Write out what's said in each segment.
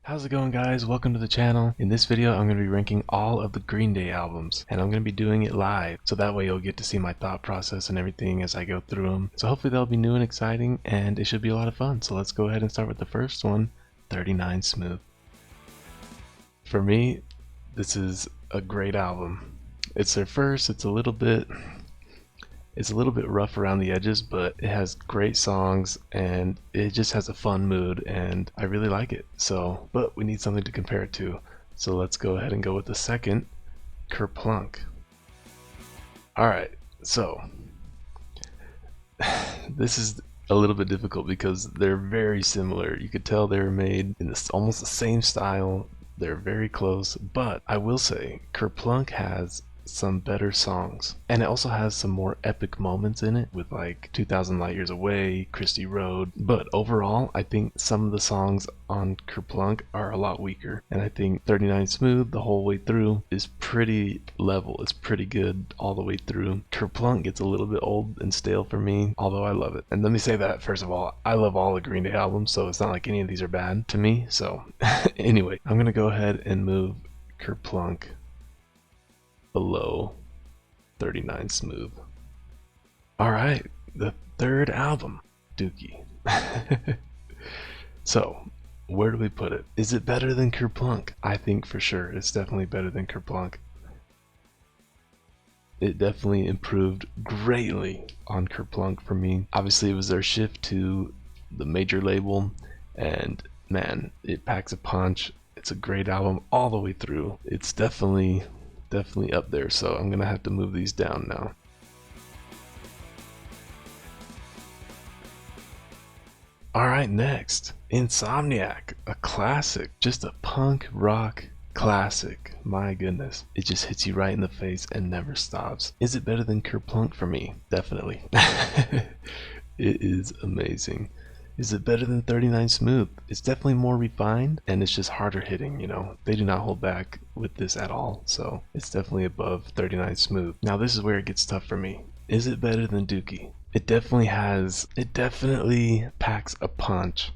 How's it going, guys? Welcome to the channel. In this video I'm going to be ranking all of the Green Day albums, and I'm going to be doing it live, so that way you'll get to see my thought process and everything as I go through them. So hopefully they'll be new and exciting, and it should be a lot of fun. So let's go ahead and start with the first one, 39 Smooth. For me, this is a great album. It's their first. It's a little bit rough around the edges, but it has great songs and it just has a fun mood, and I really like it. So, but we need something to compare it to. So let's go ahead and go with the second, Kerplunk. Alright, so this is a little bit difficult because they're very similar. You could tell they were made in almost the same style. They're very close, but I will say Kerplunk has some better songs, and it also has some more epic moments in it with like 2000 Light Years Away, Christie Road. But overall I think some of the songs on Kerplunk are a lot weaker, and I think 39 Smooth the whole way through is pretty level. It's pretty good all the way through. Kerplunk gets a little bit old and stale for me, although I love it. And let me say that first of all, I love all the Green Day albums, so it's not like any of these are bad to me. So anyway, I'm gonna go ahead and move Kerplunk below 39 Smooth. Alright, the third album, Dookie. So, where do we put it? Is it better than Kerplunk? I think for sure it's definitely better than Kerplunk. It definitely improved greatly on Kerplunk for me. Obviously it was their shift to the major label, and man, it packs a punch. It's a great album all the way through. It's definitely up there, so I'm gonna have to move these down now. Alright, next, Insomniac, a classic, just a punk rock classic. My goodness, it just hits you right in the face and never stops. Is it better than Kerplunk? For me, definitely. It is amazing. Is it better than 39 Smooth? It's definitely more refined, and it's just harder hitting, you know. They do not hold back with this at all, so it's definitely above 39 Smooth. Now this is where it gets tough for me. Is it better than Dookie? It definitely packs a punch,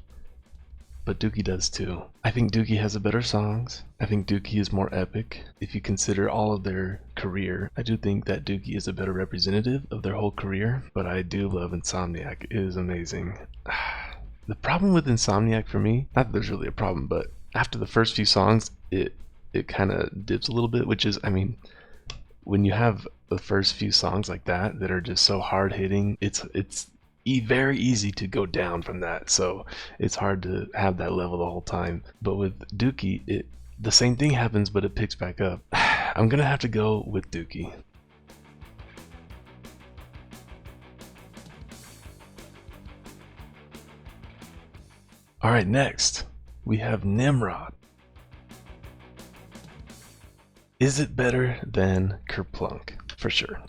but Dookie does too. I think Dookie has better songs. I think Dookie is more epic. If you consider all of their career, I do think that Dookie is a better representative of their whole career, but I do love Insomniac. It is amazing. The problem with Insomniac for me, not that there's really a problem, but after the first few songs, it kind of dips a little bit, which is, I mean, when you have the first few songs like that are just so hard hitting, it's very easy to go down from that, so it's hard to have that level the whole time. But with Dookie, the same thing happens, but it picks back up. I'm gonna have to go with Dookie. Alright, next we have Nimrod. Is it better than Kerplunk? For sure.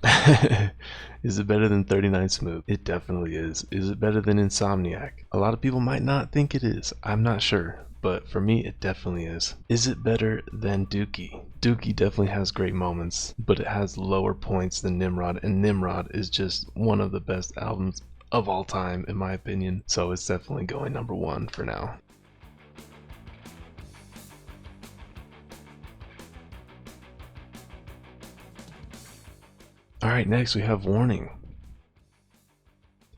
Is it better than 39 Smooth? It definitely is. Is it better than Insomniac? A lot of people might not think it is. I'm not sure, but for me it definitely is. Is it better than Dookie? Dookie definitely has great moments, but it has lower points than Nimrod, and Nimrod is just one of the best albums of all time in my opinion, so it's definitely going number one for now. Alright, next we have Warning.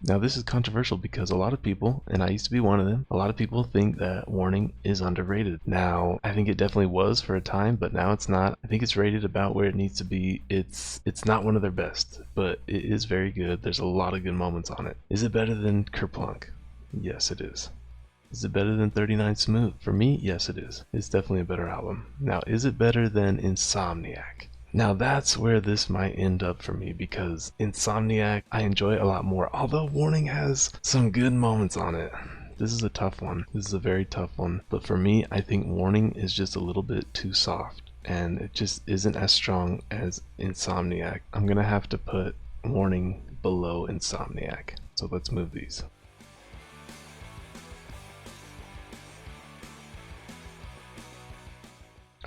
Now this is controversial because a lot of people, and I used to be one of them, a lot of people think that Warning is underrated. Now, I think it definitely was for a time, but now it's not. I think it's rated about where it needs to be. It's not one of their best, but it is very good. There's a lot of good moments on it. Is it better than Kerplunk? Yes, it is. Is it better than 39 Smooth? For me, yes it is. It's definitely a better album. Now, is it better than Insomniac? Now that's where this might end up for me, because Insomniac I enjoy a lot more, although Warning has some good moments on it. This is a tough one. This is a very tough one. But for me, I think Warning is just a little bit too soft, and it just isn't as strong as Insomniac. I'm gonna have to put Warning below Insomniac. So let's move these.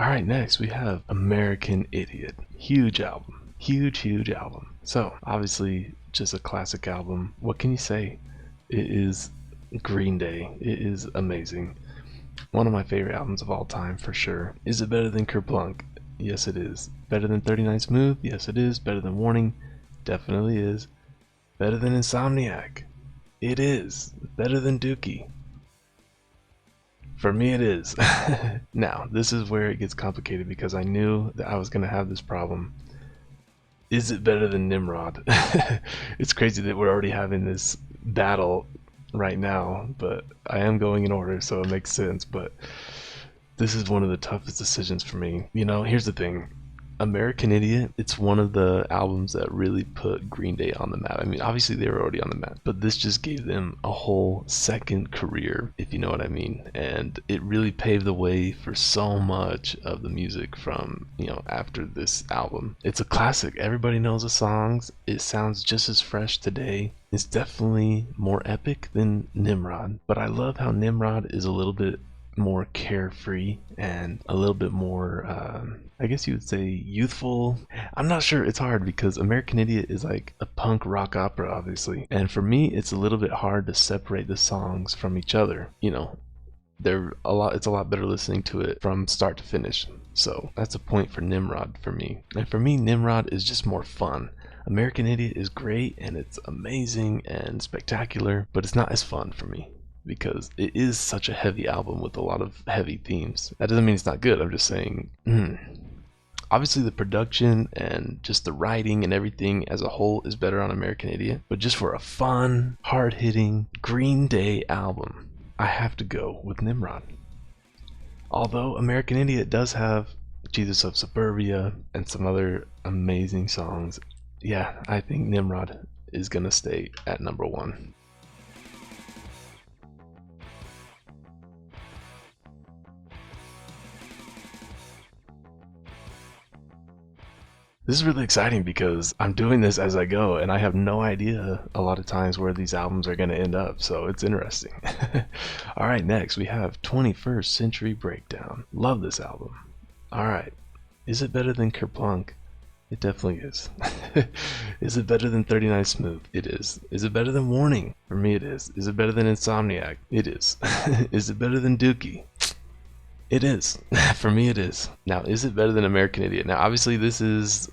Alright, next we have American Idiot. Huge album. Huge album. So, obviously, just a classic album. What can you say? It is Green Day. It is amazing. One of my favorite albums of all time for sure. Is it better than Kerplunk? Yes it is. Better than 39 Smooth? Yes it is. Better than Warning? Definitely is. Better than Insomniac? It is. Better than Dookie? For me it is. Now, this is where it gets complicated because I knew that I was going to have this problem. Is it better than Nimrod? It's crazy that we're already having this battle right now, but I am going in order, so it makes sense. But this is one of the toughest decisions for me. You know, here's the thing. American Idiot, it's one of the albums that really put Green Day on the map. I mean, obviously they were already on the map, but this just gave them a whole second career, if you know what I mean. And it really paved the way for so much of the music from, you know, after this album. It's a classic. Everybody knows the songs. It sounds just as fresh today. It's definitely more epic than Nimrod, but I love how Nimrod is a little bit more carefree and a little bit more I guess you would say youthful. I'm not sure, it's hard because American Idiot is like a punk rock opera obviously, and for me it's a little bit hard to separate the songs from each other. You know, it's a lot better listening to it from start to finish, so that's a point for Nimrod for me. And for me, Nimrod is just more fun. American Idiot is great and it's amazing and spectacular, but it's not as fun for me because it is such a heavy album with a lot of heavy themes. That doesn't mean it's not good, I'm just saying, obviously the production and just the writing and everything as a whole is better on American Idiot, but just for a fun, hard-hitting Green Day album, I have to go with Nimrod. Although American Idiot does have Jesus of Suburbia and some other amazing songs, yeah, I think Nimrod is gonna stay at number one. This is really exciting because I'm doing this as I go and I have no idea a lot of times where these albums are going to end up, so it's interesting. Alright, next we have 21st Century Breakdown. Love this album. Alright, is it better than Kerplunk? It definitely is. Is it better than 39 Smooth? It is. Is it better than Warning? For me it is. Is it better than Insomniac? It is. Is it better than Dookie? It is. For me it is. Now, is it better than American Idiot? Now, obviously this is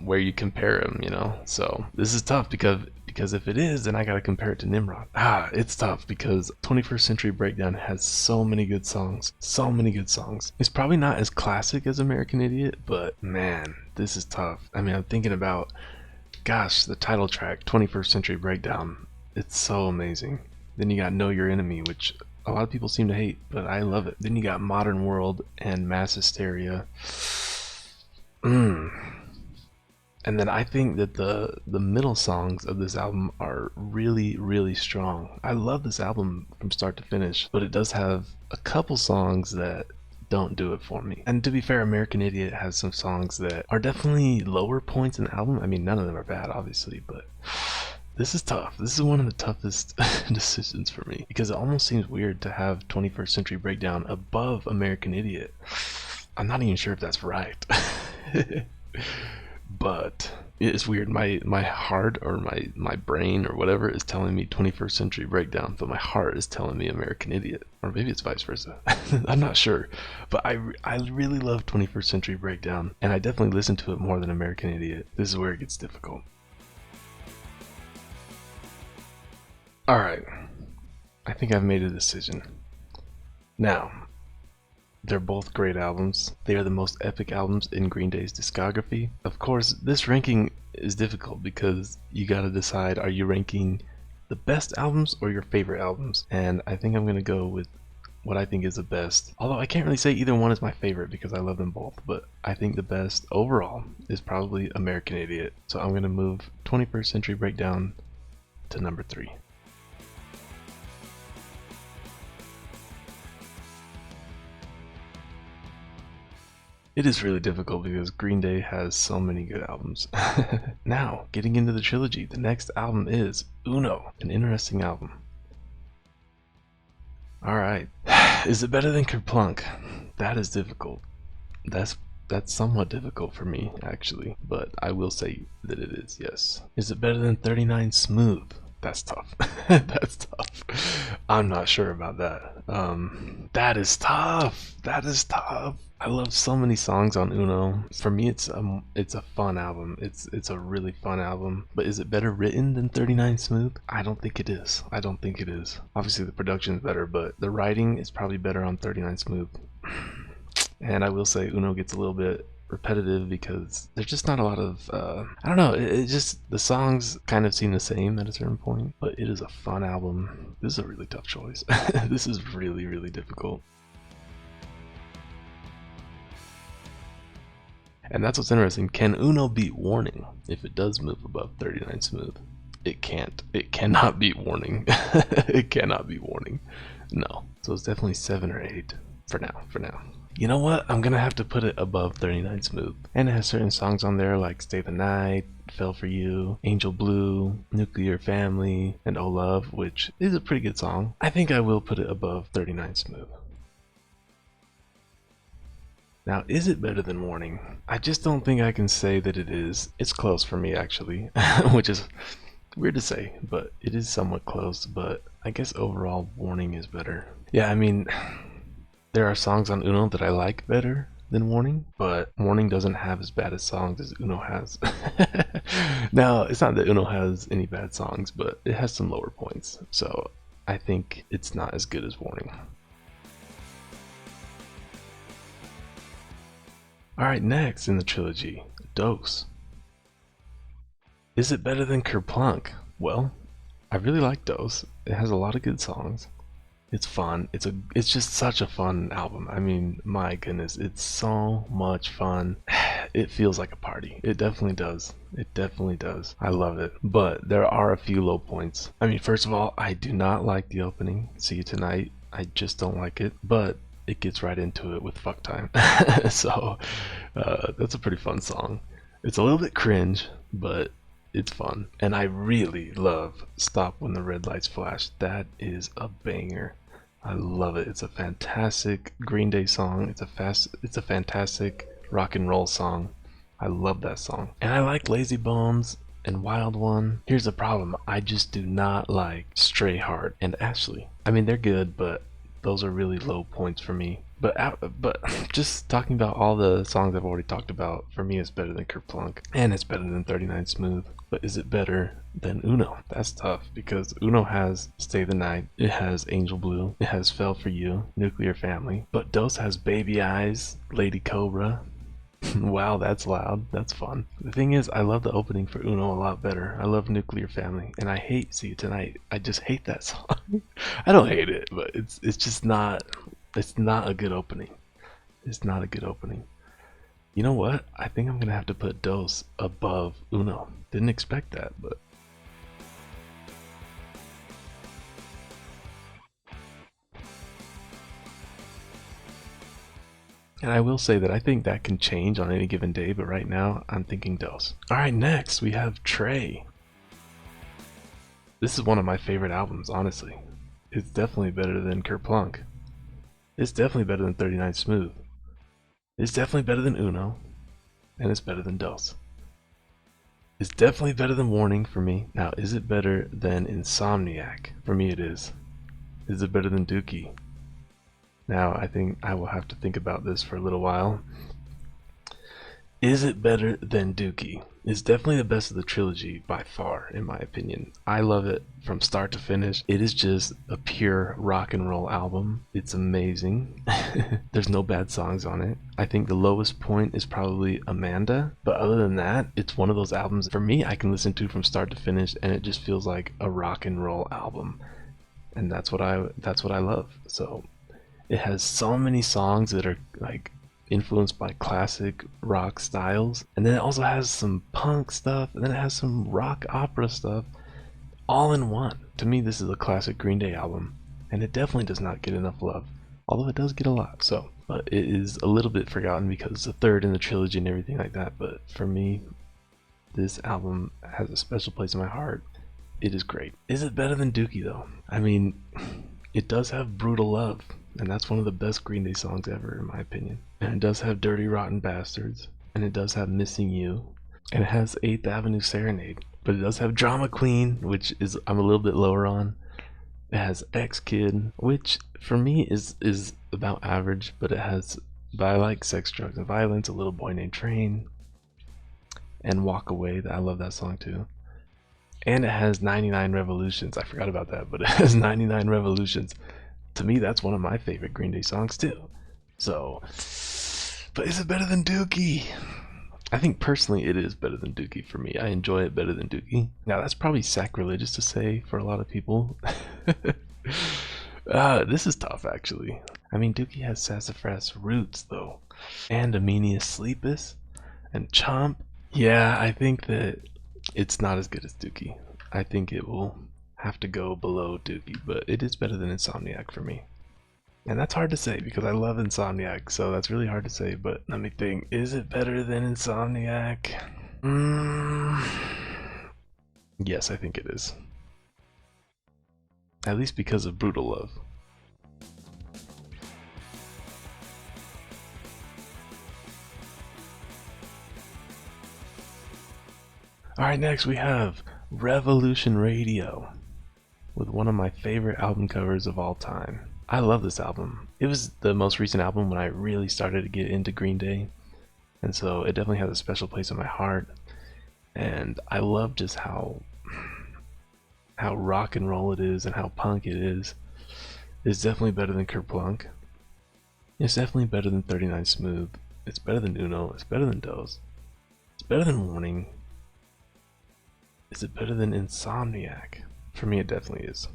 where you compare them, you know, so this is tough because if it is, then I gotta compare it to Nimrod. It's tough because 21st Century Breakdown has so many good songs. It's probably not as classic as American Idiot, but man, this is tough. I mean, I'm thinking about, gosh, the title track, 21st Century Breakdown, it's so amazing. Then you got Know Your Enemy, which a lot of people seem to hate, but I love it. Then you got Modern World and Mass Hysteria. And then I think that the middle songs of this album are really, really strong. I love this album from start to finish, but it does have a couple songs that don't do it for me. And to be fair, American Idiot has some songs that are definitely lower points in the album. I mean, none of them are bad, obviously, but this is tough. This is one of the toughest decisions for me because it almost seems weird to have 21st Century Breakdown above American Idiot. I'm not even sure if that's right. But it's weird. My heart or my brain or whatever is telling me 21st Century Breakdown, but my heart is telling me American Idiot, or maybe it's vice versa. I'm not sure, but I really love 21st Century Breakdown, and I definitely listen to it more than American Idiot. This is where it gets difficult. All right, I think I've made a decision. Now, they're both great albums. They are the most epic albums in Green Day's discography. Of course, this ranking is difficult because you gotta decide, are you ranking the best albums or your favorite albums? And I think I'm gonna go with what I think is the best. Although I can't really say either one is my favorite because I love them both, but I think the best overall is probably American Idiot. So I'm gonna move 21st Century Breakdown to number 3. It is really difficult because Green Day has so many good albums. Now, getting into the trilogy, the next album is Uno, an interesting album. Alright, is it better than Kerplunk? That is difficult. That's somewhat difficult for me, actually, but I will say that it is, yes. Is it better than 39 Smooth? That's tough. That's tough. I'm not sure about that. That is tough. That is tough. I love so many songs on Uno. For me, it's a fun album. It's a really fun album. But is it better written than 39 Smooth? I don't think it is. I don't think it is. Obviously, the production's better, but the writing is probably better on 39 Smooth. And I will say Uno gets a little bit repetitive because there's just not a lot of I don't know, it just, the songs kind of seem the same at a certain point, but it is a fun album. This is a really tough choice. This is really difficult. And that's what's interesting. Can Uno beat Warning if it does move above 39 Smooth? It can't. It cannot beat Warning. It cannot beat Warning. No. So it's definitely 7 or 8 for now. You know what? I'm gonna have to put it above 39 Smooth. And it has certain songs on there like Stay the Night, Fell for You, Angel Blue, Nuclear Family, and Oh Love, which is a pretty good song. I think I will put it above 39 Smooth. Now, is it better than Warning? I just don't think I can say that it is. It's close for me, actually, which is weird to say, but it is somewhat close. But I guess overall, Warning is better. Yeah, I mean, there are songs on Uno that I like better than Warning, but Warning doesn't have as bad as songs as Uno has. Now, it's not that Uno has any bad songs, but it has some lower points. So I think it's not as good as Warning. Alright, next in the trilogy, Dose. Is it better than Kerplunk? Well, I really like Dose. It has a lot of good songs. It's fun. It's just such a fun album. I mean, my goodness, it's so much fun. It feels like a party. It definitely does. It definitely does. I love it. But there are a few low points. I mean, first of all, I do not like the opening, See You Tonight. I just don't like it. But it gets right into it with Fuck Time. So that's a pretty fun song. It's a little bit cringe, but it's fun. And I really love Stop When the Red Lights Flash. That is a banger. I love it. It's a fantastic Green Day song. It's a fantastic rock and roll song. I love that song. And I like Lazy Bones and Wild One. Here's the problem. I just do not like Stray Heart and Ashley. I mean, they're good, but those are really low points for me. But just talking about all the songs I've already talked about, for me it's better than Kerplunk, and it's better than 39 Smooth. But is it better than Uno? That's tough, because Uno has Stay the Night, it has Angel Blue, it has Fell for You, Nuclear Family, but Dose has Baby Eyes, Lady Cobra. Wow, that's loud. That's fun. The thing is, I love the opening for Uno a lot better. I love Nuclear Family, and I hate See You Tonight. I just hate that song. I don't hate it, but it's just not. It's not a good opening. It's not a good opening. You know what? I think I'm gonna have to put Dose above Uno. Didn't expect that, but. And I will say that I think that can change on any given day, but right now I'm thinking Dose. Alright, next we have Trey. This is one of my favorite albums, honestly. It's definitely better than Kerplunk. It's definitely better than 39 Smooth. It's definitely better than Uno. And it's better than Dose. It's definitely better than Warning for me. Now, is it better than Insomniac? For me it is. Is it better than Dookie? Now, I think I will have to think about this for a little while. Is it better than Dookie? It's definitely the best of the trilogy by far, in my opinion. I love it from start to finish. It is just a pure rock and roll album. It's amazing. There's no bad songs on it. I think the lowest point is probably Amanda, but other than that, it's one of those albums for me I can listen to from start to finish, and it just feels like a rock and roll album. And that's what I love. So it has so many songs that are like influenced by classic rock styles, and then it also has some punk stuff, and then it has some rock opera stuff, all in one. To me, this is a classic Green Day album, and it definitely does not get enough love, although it does get a lot. So, but it is a little bit forgotten because it's the third in the trilogy and everything like that. But for me, this album has a special place in my heart. It is great. Is it better than Dookie though? I mean, it does have Brutal Love, and that's one of the best Green Day songs ever, in my opinion. And it does have Dirty Rotten Bastards, and it does have Missing You, and it has 8th Avenue Serenade. but it does have Drama Queen, which is I'm a little bit lower on. It has X Kid, which for me is about average, but it has, but I like Sex, Drugs, and Violence, A Little Boy Named Train, and Walk Away. I love that song too. And it has 99 Revolutions. I forgot about that, but it has 99 Revolutions. To me, that's one of my favorite Green Day songs too. So, but is it better than Dookie? I think personally it is better than Dookie for me. I enjoy it better than Dookie. Now that's probably sacrilegious to say for a lot of people. This is tough actually. I mean, Dookie has Sassafras Roots though, and Amenia Sleepus, and Chomp. Yeah, I think that it's not as good as Dookie. I think it will have to go below Dookie, but it is better than Insomniac for me. And that's hard to say because I love Insomniac, so that's really hard to say, but let me think. Is it better than Insomniac? Yes, I think it is. At least because of Brutal Love. Alright, next we have Revolution Radio, with one of my favorite album covers of all time. I love this album. It was the most recent album when I really started to get into Green Day, and so it definitely has a special place in my heart. And I love just how rock and roll it is and how punk it is. It's definitely better than Kerplunk. It's definitely better than 39 Smooth. It's better than Uno. It's better than Dose. It's better than Warning. Is it better than Insomniac? For me, it definitely is.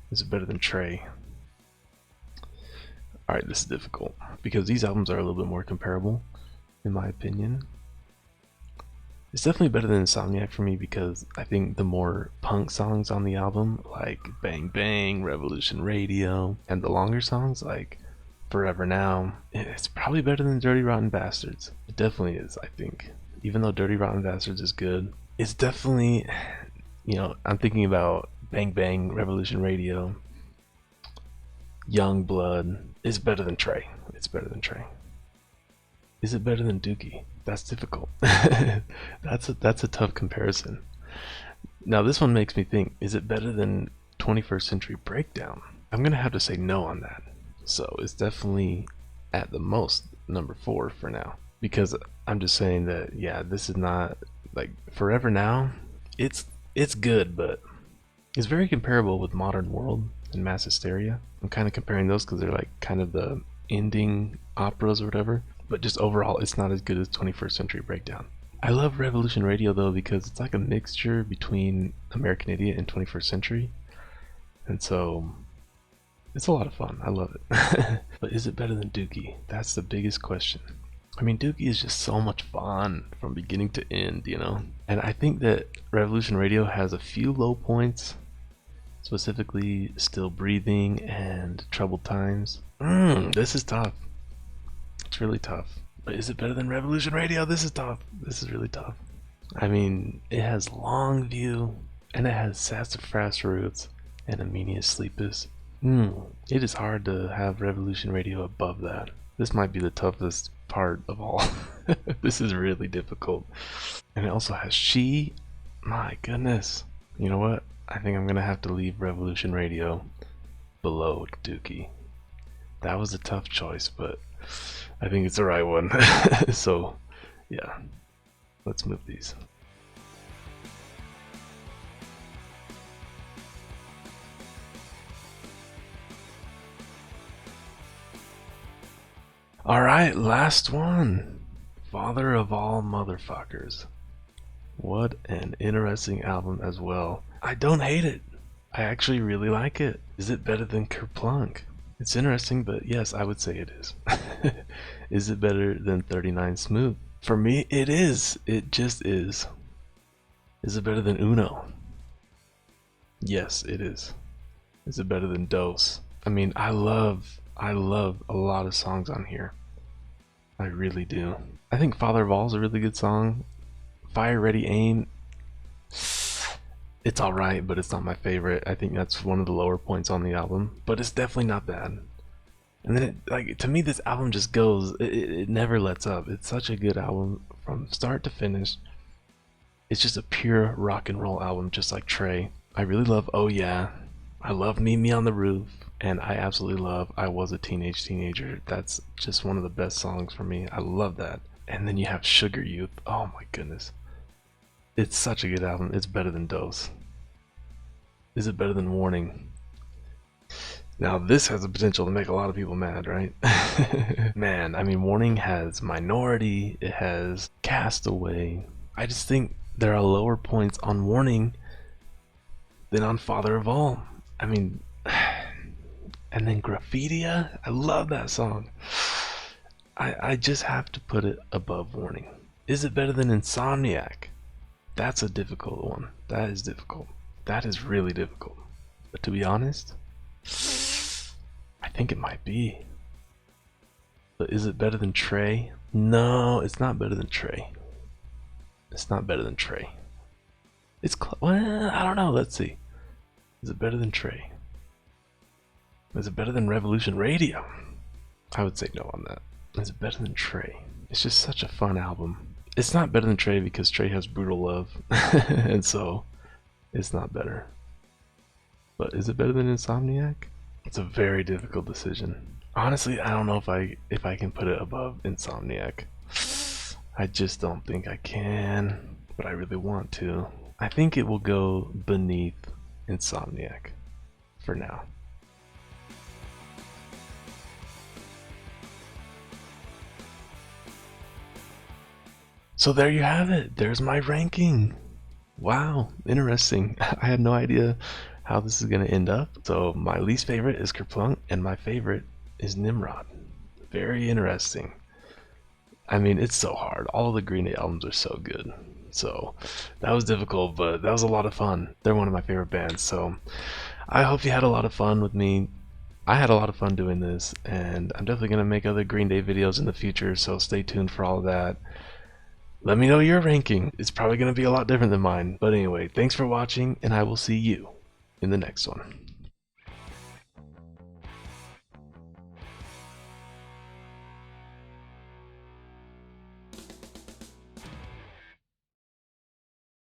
Is it better than Trey? Alright, this is difficult because these albums are a little bit more comparable, in my opinion. It's definitely better than Insomniac for me because I think the more punk songs on the album, like Bang Bang, Revolution Radio, and the longer songs like Forever Now, it's probably better than Dirty Rotten Bastards. It definitely is, I think. Even though Dirty Rotten Bastards is good, it's definitely, you know, I'm thinking about Bang Bang, Revolution Radio, Young Blood. It's better than Trey. It's better than Trey. Is it better than Dookie? That's difficult. That's a tough comparison. Now this one makes me think, is it better than 21st Century Breakdown? I'm gonna have to say no on that. So it's definitely at the most number 4 for now. Because I'm just saying that, yeah, this is not like Forever Now. It's good, but it's very comparable with Modern World and Mass Hysteria. I'm kind of comparing those because they're like kind of the ending operas or whatever. But just overall, it's not as good as 21st Century Breakdown. I love Revolution Radio though because it's like a mixture between American Idiot and 21st Century. And so it's a lot of fun. I love it. But is it better than Dookie? That's the biggest question. I mean, Dookie is just so much fun from beginning to end, you know? And I think that Revolution Radio has a few low points, specifically Still Breathing and Troubled Times. This is tough. It's really tough. But is it better than Revolution Radio? This is tough. This is really tough. I mean, it has Long View, and it has Sassafras Roots, and Amenia Sleepus. It is hard to have Revolution Radio above that. This might be the toughest part of all. This is really difficult. And it also has She. My goodness. You know what? I think I'm gonna have to leave Revolution Radio below Dookie. That was a tough choice, but I think it's the right one. So, yeah. Let's move these. Alright, last one. Father of All Motherfuckers. What an interesting album as well. I don't hate it. I actually really like it. Is it better than Kerplunk? It's interesting, but yes, I would say it is. Is it better than 39 Smooth? For me, it is. It just is. Is it better than Uno? Yes, it is. Is it better than Dose? I mean, I love a lot of songs on here. I really do. I think Father of All is a really good song. Fire Ready Aim, it's alright, but it's not my favorite. I think that's one of the lower points on the album, but it's definitely not bad. And then, to me, this album just goes, it never lets up. It's such a good album from start to finish. It's just a pure rock and roll album, just like Trey. I really love Oh Yeah. I love Meet Me on the Roof. And I absolutely love I Was a Teenager. That's just one of the best songs for me. I love that. And then you have Sugar Youth. Oh my goodness. It's such a good album. It's better than Dose. Is it better than Warning? Now this has the potential to make a lot of people mad, right? Man, I mean, Warning has Minority, it has Castaway. I just think there are lower points on Warning than on Father of All. I mean, and then Graffitia, I love that song. I just have to put it above Warning. Is it better than Insomniac? That's a difficult one. That is difficult. That is really difficult. But to be honest, I think it might be. But is it better than Trey? No, it's not better than Trey. It's not better than Trey. It's well, I don't know. Let's see. Is it better than Trey? Is it better than Revolution Radio? I would say no on that. Is it better than Trey? It's just such a fun album. It's not better than Trey because Trey has Brutal Love, and so it's not better. But is it better than Insomniac? It's a very difficult decision. Honestly, I don't know if I can put it above Insomniac. I just don't think I can, but I really want to. I think it will go beneath Insomniac for now. So there you have it. There's my ranking. Wow, interesting. I had no idea how this is going to end up. So my least favorite is Kerplunk and my favorite is Nimrod. Very interesting. I mean, it's so hard. All of the Green Day albums are so good. So that was difficult, but that was a lot of fun. They're one of my favorite bands. So I hope you had a lot of fun with me. I had a lot of fun doing this, and I'm definitely going to make other Green Day videos in the future, so stay tuned for all of that. Let me know your ranking. It's probably going to be a lot different than mine. But anyway, thanks for watching, and I will see you in the next one.